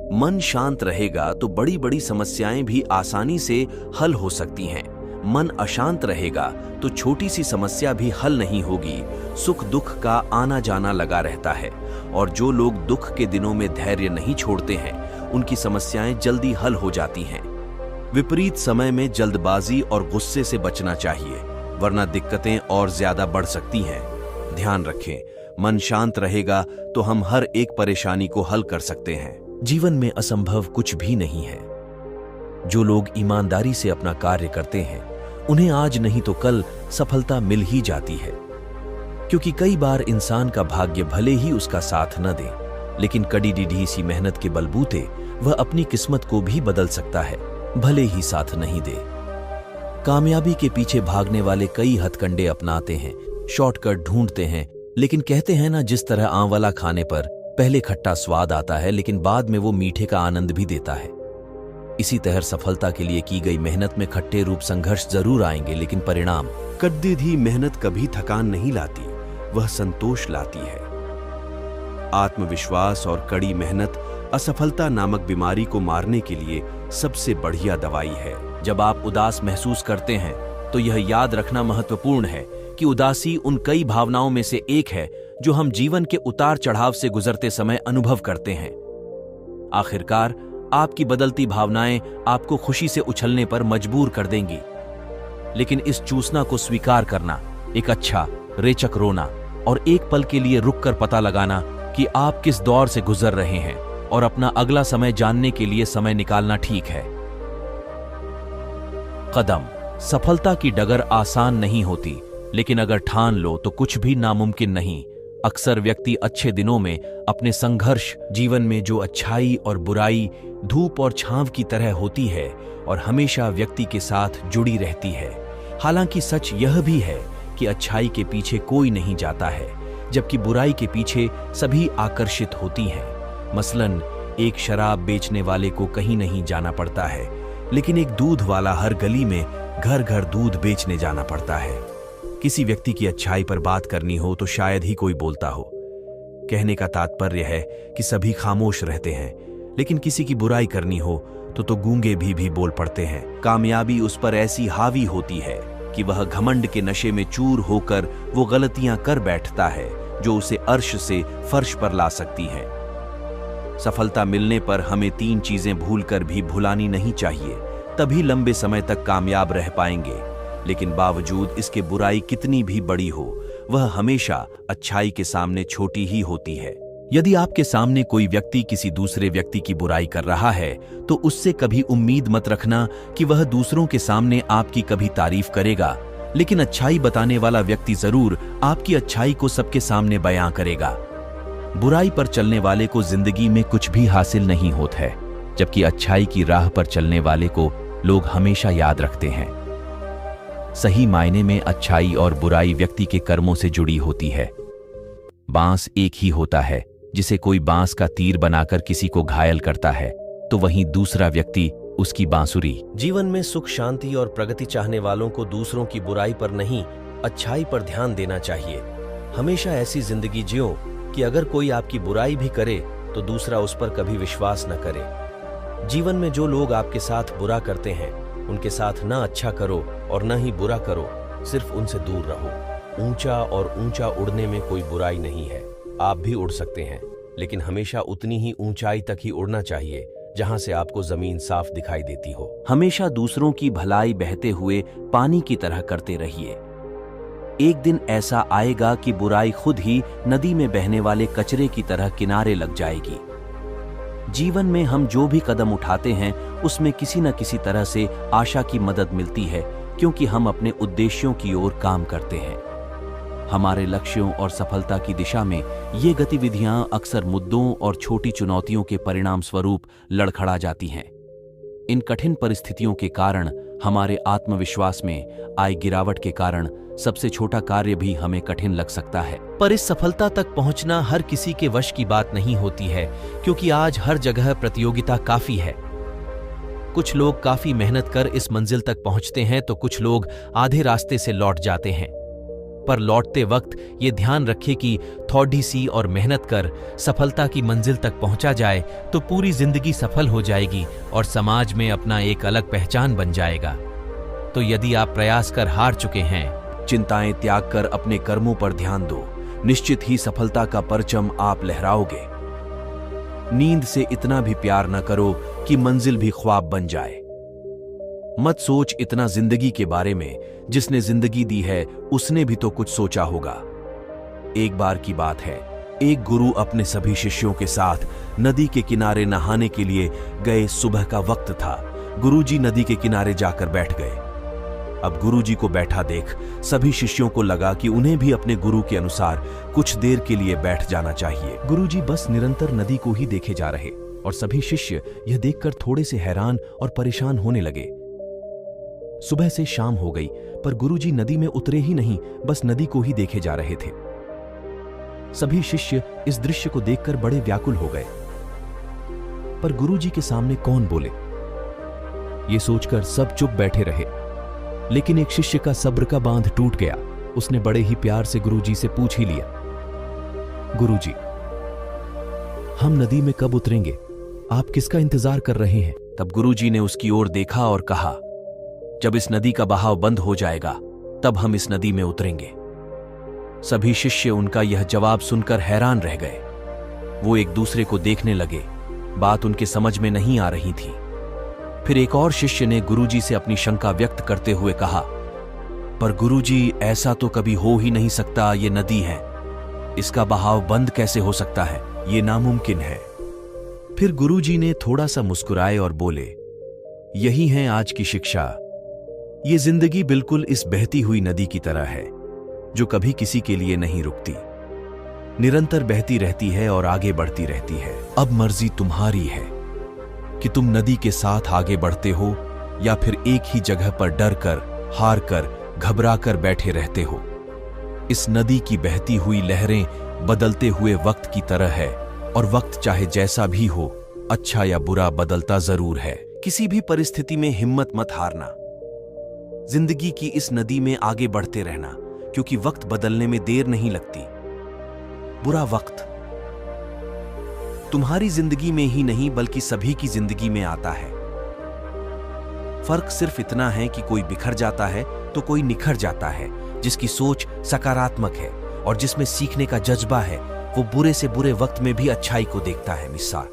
मन शांत रहेगा तो बड़ी बड़ी समस्याएं भी आसानी से हल हो सकती हैं। मन अशांत रहेगा तो छोटी सी समस्या भी हल नहीं होगी। सुख दुख का आना जाना लगा रहता है और जो लोग दुख के दिनों में धैर्य नहीं छोड़ते हैं उनकी समस्याएं जल्दी हल हो जाती हैं। विपरीत समय में जल्दबाजी और गुस्से से बचना चाहिए, वरना दिक्कतें और ज्यादा बढ़ सकती हैं। ध्यान रखें, मन शांत रहेगा तो हम हर एक परेशानी को हल कर सकते हैं। जीवन में असंभव कुछ भी नहीं है। जो लोग ईमानदारी से अपना कार्य करते हैं उन्हें आज नहीं तो कल सफलता मिल ही जाती है, क्योंकि कई बार इंसान का भाग्य भले ही उसका साथ न दे, लेकिन कड़ी ढीढ़ी सी मेहनत के बलबूते वह अपनी किस्मत को भी बदल सकता है, भले ही साथ नहीं दे। कामयाबी के पीछे भागने वाले कई हथकंडे अपनाते हैं, शॉर्टकट ढूंढते हैं, लेकिन कहते हैं ना, जिस तरह आंवला खाने पर पहले खट्टा स्वाद आता है लेकिन बाद में वो मीठे का आनंद भी देता है। इसी तरह सफलता के लिए की गई मेहनत में खट्टे रूप संघर्ष जरूर आएंगे, लेकिन परिणाम कद्दीधी मेहनत कभी थकान नहीं लाती, वह संतोष लाती है। आत्मविश्वास और कड़ी मेहनत असफलता नामक बीमारी को मारने के लिए सबसे बढ़िया दवाई है। जब आप उदास महसूस करते हैं तो यह याद रखना महत्वपूर्ण है कि उदासी उन कई भावनाओं में से एक है जो हम जीवन के उतार चढ़ाव से गुजरते समय अनुभव करते हैं। आखिरकार आपकी बदलती भावनाएं आपको खुशी से उछलने पर मजबूर कर देंगी, लेकिन इस चूसना को स्वीकार करना, एक अच्छा रेचक रोना और एक पल के लिए रुककर पता लगाना कि आप किस दौर से गुजर रहे हैं और अपना अगला समय जानने के लिए समय निकालना ठीक है। कदम। सफलता की डगर आसान नहीं होती, लेकिन अगर ठान लो तो कुछ भी नामुमकिन नहीं। अक्सर व्यक्ति अच्छे दिनों में अपने संघर्ष, जीवन में जो अच्छाई और बुराई धूप और छांव की तरह होती है और हमेशा व्यक्ति के साथ जुड़ी रहती है। हालांकि सच यह भी है कि अच्छाई के पीछे कोई नहीं जाता है, जबकि बुराई के पीछे सभी आकर्षित होती हैं। मसलन एक शराब बेचने वाले को कहीं नहीं जाना पड़ता है, लेकिन एक दूध वाला हर गली में घर घर दूध बेचने जाना पड़ता है। किसी व्यक्ति की अच्छाई पर बात करनी हो तो शायद ही कोई बोलता हो। कहने का तात्पर्य है कि सभी खामोश रहते हैं, लेकिन किसी की बुराई करनी हो तो गूंगे भी बोल पड़ते हैं। कामयाबी उस पर ऐसी हावी होती है कि वह घमंड के नशे में चूर होकर वो गलतियां कर बैठता है जो उसे अर्श से फर्श पर ला सकती हैं। सफलता मिलने पर हमें 3 चीजें भूलकर भी भुलानी नहीं चाहिए, तभी लंबे समय तक कामयाब रह पाएंगे। लेकिन बावजूद इसके बुराई कितनी भी बड़ी हो, वह हमेशा अच्छाई के सामने छोटी ही होती है। यदि आपके सामने कोई व्यक्ति किसी दूसरे व्यक्ति की बुराई कर रहा है तो उससे कभी उम्मीद मत रखना कि वह दूसरों के सामने आपकी कभी तारीफ करेगा, लेकिन अच्छाई बताने वाला व्यक्ति जरूर आपकी अच्छाई को सबके सामने बयां करेगा। बुराई पर चलने वाले को जिंदगी में कुछ भी हासिल नहीं होता है, जबकि अच्छाई की राह पर चलने वाले को लोग हमेशा याद रखते हैं। सही मायने में अच्छाई और बुराई व्यक्ति के कर्मों से जुड़ी होती है। बांस एक ही होता है, जिसे कोई बांस का तीर बनाकर किसी को घायल करता है तो वहीं दूसरा व्यक्ति उसकी बांसुरी। जीवन में सुख शांति और प्रगति चाहने वालों को दूसरों की बुराई पर नहीं, अच्छाई पर ध्यान देना चाहिए। हमेशा ऐसी जिंदगी जियो कि अगर कोई आपकी बुराई भी करे तो दूसरा उस पर कभी विश्वास न करे। जीवन में जो लोग आपके साथ बुरा करते हैं उनके साथ ना अच्छा करो और न ही बुरा करो, सिर्फ उनसे दूर रहो। ऊंचा और ऊंचा उड़ने में कोई बुराई नहीं है, आप भी उड़ सकते हैं, लेकिन हमेशा उतनी ही ऊंचाई तक ही उड़ना चाहिए जहां से आपको जमीन साफ दिखाई देती हो। हमेशा दूसरों की भलाई बहते हुए पानी की तरह करते रहिए। एक दिन ऐसा आएगा कि बुराई खुद ही नदी में बहने वाले कचरे की तरह किनारे लग जाएगी। जीवन में हम जो भी कदम उठाते हैं उसमें किसी न किसी तरह से आशा की मदद मिलती है, क्योंकि हम अपने उद्देश्यों की ओर काम करते हैं। हमारे लक्ष्यों और सफलता की दिशा में ये गतिविधियां अक्सर मुद्दों और छोटी चुनौतियों के परिणाम स्वरूप लड़खड़ा जाती हैं। इन कठिन परिस्थितियों के कारण हमारे आत्मविश्वास में आई गिरावट के कारण सबसे छोटा कार्य भी हमें कठिन लग सकता है। पर इस सफलता तक पहुंचना हर किसी के वश की बात नहीं होती है, क्योंकि आज हर जगह प्रतियोगिता काफी है। कुछ लोग काफी मेहनत कर इस मंजिल तक पहुंचते हैं तो कुछ लोग आधे रास्ते से लौट जाते हैं। पर लौटते वक्त ये ध्यान रखे कि थोड़ी सी और मेहनत कर सफलता की मंजिल तक पहुंचा जाए तो पूरी जिंदगी सफल हो जाएगी और समाज में अपना एक अलग पहचान बन जाएगा। तो यदि आप प्रयास कर हार चुके हैं, चिंताएं त्याग कर अपने कर्मों पर ध्यान दो, निश्चित ही सफलता का परचम आप लहराओगे। नींद से इतना भी प्यार न करो कि मंजिल भी ख्वाब बन जाए। मत सोच इतना जिंदगी के बारे में, जिसने जिंदगी दी है उसने भी तो कुछ सोचा होगा। एक बार की बात है, एक गुरु अपने सभी शिष्यों के साथ नदी के किनारे नहाने के लिए गए। सुबह का वक्त था। गुरुजी नदी के किनारे जाकर बैठ गए। अब गुरुजी को बैठा देख सभी शिष्यों को लगा कि उन्हें भी अपने गुरु के अनुसार कुछ देर के लिए बैठ जाना चाहिए। गुरुजी बस निरंतर नदी को ही देखे जा रहे और सभी शिष्य यह देखकर थोड़े से हैरान और परेशान होने लगे। सुबह से शाम हो गई पर गुरुजी नदी में उतरे ही नहीं, बस नदी को ही देखे जा रहे थे। सभी शिष्य इस दृश्य को देखकर बड़े व्याकुल हो गए, पर गुरुजी के सामने कौन बोले, ये सोचकर सब चुप बैठे रहे। लेकिन एक शिष्य का सब्र का बांध टूट गया। उसने बड़े ही प्यार से गुरुजी से पूछ ही लिया, गुरुजी, हम नदी में कब उतरेंगे? आप किसका इंतजार कर रहे हैं? तब गुरुजी ने उसकी ओर देखा और कहा, जब इस नदी का बहाव बंद हो जाएगा तब हम इस नदी में उतरेंगे। सभी शिष्य उनका यह जवाब सुनकर हैरान रह गए। वो एक दूसरे को देखने लगे। बात उनके समझ में नहीं आ रही थी। फिर एक और शिष्य ने गुरुजी से अपनी शंका व्यक्त करते हुए कहा, पर गुरुजी, ऐसा तो कभी हो ही नहीं सकता। ये नदी है, इसका बहाव बंद कैसे हो सकता है? ये नामुमकिन है। फिर गुरुजी ने थोड़ा सा मुस्कुराए और बोले, यही है आज की शिक्षा। ये जिंदगी बिल्कुल इस बहती हुई नदी की तरह है, जो कभी किसी के लिए नहीं रुकती, निरंतर बहती रहती है और आगे बढ़ती रहती है। अब मर्जी तुम्हारी है कि तुम नदी के साथ आगे बढ़ते हो या फिर एक ही जगह पर डर कर, हार कर, घबरा कर बैठे रहते हो। इस नदी की बहती हुई लहरें बदलते हुए वक्त की तरह है और वक्त चाहे जैसा भी हो, अच्छा या बुरा, बदलता जरूर है। किसी भी परिस्थिति में हिम्मत मत हारना। जिंदगी की इस नदी में आगे बढ़ते रहना, क्योंकि वक्त बदलने में देर नहीं लगती। बुरा वक्त तुम्हारी जिंदगी में ही नहीं बल्कि सभी की जिंदगी में आता है। फर्क सिर्फ इतना है कि कोई बिखर जाता है तो कोई निखर जाता है। जिसकी सोच सकारात्मक है और जिसमें सीखने का जज्बा है, वो बुरे से बुरे वक्त में भी अच्छाई को देखता है। मिसाल